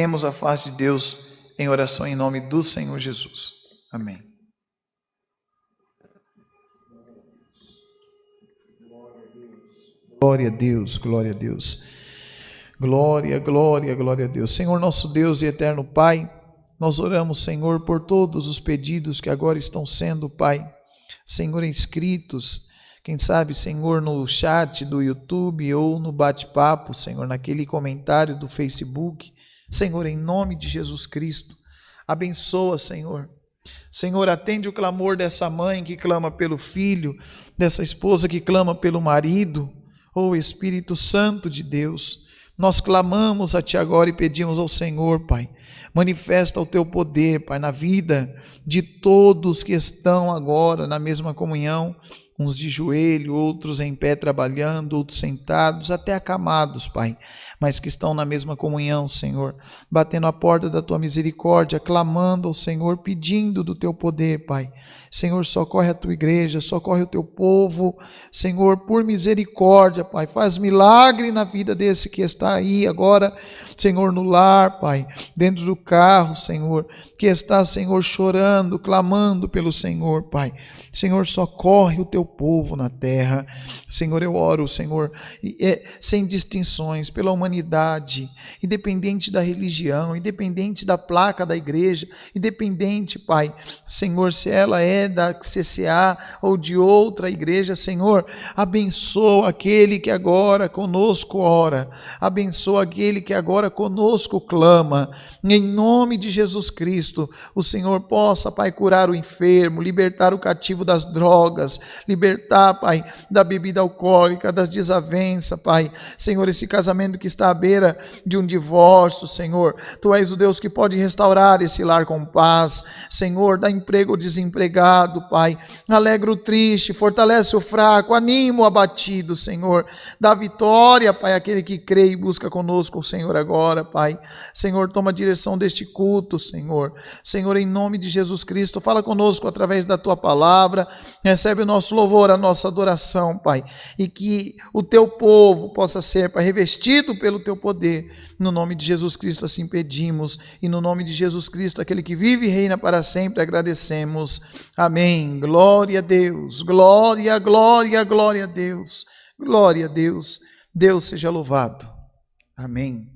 Temos a face de Deus em oração em nome do Senhor Jesus. Amém. Glória a Deus, glória a Deus. Glória, glória, glória a Deus. Senhor nosso Deus e eterno Pai, nós oramos, Senhor, por todos os pedidos que agora estão sendo, Pai, Senhor, inscritos, quem sabe, Senhor, no chat do YouTube ou no bate-papo, Senhor, naquele comentário do Facebook. Senhor, em nome de Jesus Cristo, abençoa, Senhor. Senhor, atende o clamor dessa mãe que clama pelo filho, dessa esposa que clama pelo marido. Oh Espírito Santo de Deus, nós clamamos a Ti agora e pedimos ao Senhor, Pai, manifesta o Teu poder, Pai, na vida de todos que estão agora na mesma comunhão, uns de joelho, outros em pé trabalhando, outros sentados, até acamados, Pai, mas que estão na mesma comunhão, Senhor, batendo a porta da Tua misericórdia, clamando ao Senhor, pedindo do Teu poder, Pai. Senhor, socorre a Tua igreja, socorre o Teu povo, Senhor, por misericórdia, Pai, faz milagre na vida desse que está aí agora, Senhor, no lar, Pai, dentro do carro, Senhor, que está, Senhor, chorando, clamando pelo Senhor, Pai. Senhor, socorre o Teu povo na terra. Senhor, eu oro, Senhor, sem distinções, pela humanidade, independente da religião, independente da placa da igreja, independente, Pai, Senhor, se ela é da CCA ou de outra igreja, Senhor, abençoa aquele que agora conosco ora, abençoa aquele que agora conosco clama, em nome de Jesus Cristo. O Senhor possa, Pai, curar o enfermo, libertar o cativo das drogas, libertar, Pai, da bebida alcoólica, das desavenças, Pai. Senhor, esse casamento que está à beira de um divórcio, Senhor, Tu és o Deus que pode restaurar esse lar com paz. Senhor, dá emprego ao desempregado, Pai. Alegra o triste, fortalece o fraco, anima o abatido, Senhor. Dá vitória, Pai, àquele que crê e busca conosco, o Senhor, agora, Pai. Senhor, toma a direção deste culto, Senhor. Senhor, em nome de Jesus Cristo, fala conosco através da Tua palavra. Recebe o nosso louvor, a nossa adoração, Pai, e que o Teu povo possa ser, Pai, revestido pelo Teu poder, no nome de Jesus Cristo assim pedimos, e no nome de Jesus Cristo, aquele que vive e reina para sempre, agradecemos, amém. Glória a Deus, glória, glória, glória a Deus, glória a Deus, Deus seja louvado, amém.